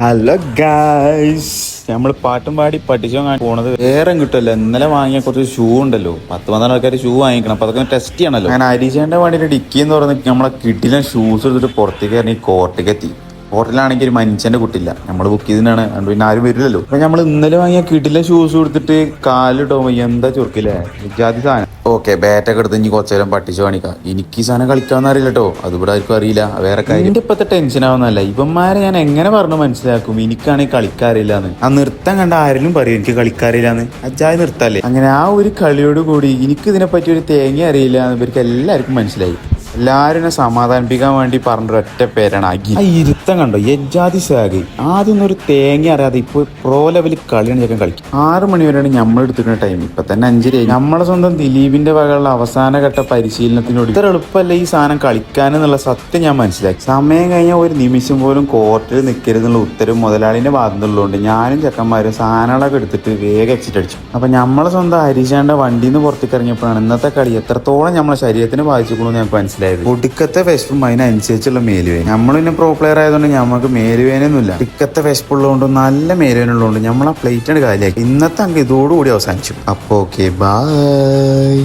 Hello guys, നമ്മൾ പാട്ടും പാടി പഠിച്ചോ പോണത് വേറെ കിട്ടുമല്ലോ. ഇന്നലെ വാങ്ങിയ കുറച്ച് ഷൂ ഉണ്ടല്ലോ, 10-12 ആൾക്കാർ ഷൂ വാങ്ങിക്കണം. അപ്പൊ അതൊക്കെ ടെസ്റ്റ് ചെയ്യണല്ലോ. അങ്ങനെ അരീഷേന്റെ വണ്ടിയുടെ ഡിക്കി എന്ന് പറഞ്ഞ് നമ്മളെ കിട്ടില്ല ഷൂസ് എടുത്തിട്ട് പുറത്തേക്ക് ഇറങ്ങി കോർട്ടേക്ക് എത്തി. ഹോട്ടലാണെങ്കിൽ ഒരു മനുഷ്യന്റെ കുട്ടില്ല, നമ്മൾ ബുക്ക് ചെയ്തിട്ടാണ്, പിന്നെ ആരും വരില്ലല്ലോ. അപ്പൊ നമ്മൾ ഇന്നലെ വാങ്ങിയ കിട്ടില്ല ഷൂസ് കൊടുത്തിട്ട് കാലിട്ടോ എന്താ ചുരുക്കില്ലേ ജാതി സാധനം. ഓക്കെ, ബാറ്റൊക്കെ എടുത്ത് ഇനി കുറച്ചു നേരം പട്ടിച്ച് കാണിക്കാം. എനിക്ക് ഈ സാധനം കളിക്കാന്ന് അറിയില്ല കേട്ടോ, അതിവിടെ ആർക്കും അറിയില്ല. വേറെ കാര്യം എന്റെ ഇപ്പത്തെ ടെൻഷൻ ആവുന്നല്ല, ഇവന്മാരെ ഞാൻ എങ്ങനെ പറഞ്ഞു മനസ്സിലാക്കും എനിക്കാണെങ്കിൽ കളിക്കാറില്ലാന്ന്. ആ നൃത്തം കണ്ട ആരെങ്കിലും പറയും എനിക്ക് കളിക്കാറില്ലാന്ന്, അജായ നൃത്തല്ലേ. അങ്ങനെ ആ ഒരു കളിയോട് കൂടി എനിക്ക് ഇതിനെപ്പറ്റി ഒരു തേങ്ങ അറിയില്ല എന്ന് ഇവർക്ക് എല്ലാവർക്കും മനസ്സിലായി. എല്ലാവരും സമാധാനിപ്പിക്കാൻ വേണ്ടി പറഞ്ഞൊരു ഒറ്റ പേരാണ് അഗി. ആ ഇരുത്തം കണ്ടോ, യജാതി സാഗ്. ആദ്യം ഒരു തേങ്ങ അറിയാതെ ഇപ്പൊ പ്രോ ലെവൽ കളിയാണ് ഞാൻ കളിക്കും. 6 മണി വരെയാണ് നമ്മൾ എടുത്തിക്കുന്ന ടൈം, ഇപ്പൊ തന്നെ 5:30. നമ്മളെ സ്വന്തം ദിലീപിന്റെ വകയുള്ള അവസാനഘട്ട പരിശീലനത്തിനോട് ഇത്ര എളുപ്പമല്ല ഈ സാധനം കളിക്കാനെന്നുള്ള സത്യം ഞാൻ മനസ്സിലാക്കി. സമയം കഴിഞ്ഞാൽ ഒരു നിമിഷം പോലും കോർട്ടിൽ നിൽക്കരുതെന്നുള്ള ഉത്തരവ് മുതലാളിന്റെ ഭാഗത്തുള്ളതുകൊണ്ട് ഞാനും ചെക്കന്മാരും സാധനങ്ങളൊക്കെ എടുത്തിട്ട് വേഗം എക്സിറ്റ് അടിച്ചു. അപ്പൊ നമ്മളെ സ്വന്തം ഹരീഷാന്റെ വണ്ടിയിൽ നിന്ന് പുറത്തേക്ക് ഇറങ്ങിയപ്പോഴാണ് ഇന്നത്തെ കളി എത്രത്തോളം നമ്മളെ ശരീരത്തിന് ബാധിച്ചിട്ടുണ്ടെന്ന് ഞങ്ങൾക്ക് മനസ്സിലായത്. ഒടുക്കത്തെ വിശപ്പും അതിനനുസരിച്ചുള്ള മേലുവേന. നമ്മൾ പിന്നെ പ്രോ പ്ലെയർ ആയതുകൊണ്ട് നമുക്ക് മേലുവേനൊന്നുമില്ല. ഒടുക്കത്തെ വിശപ്പുള്ളതുകൊണ്ട് നല്ല മേലുവേന ഉള്ളതുകൊണ്ട് നമ്മൾ ആ പ്ലേറ്റ് കാലിയാക്കി. ഇന്നത്തെ അങ്ക് ഇതോടുകൂടി അവസാനിച്ചു. അപ്പൊ ഓക്കെ, ബൈ.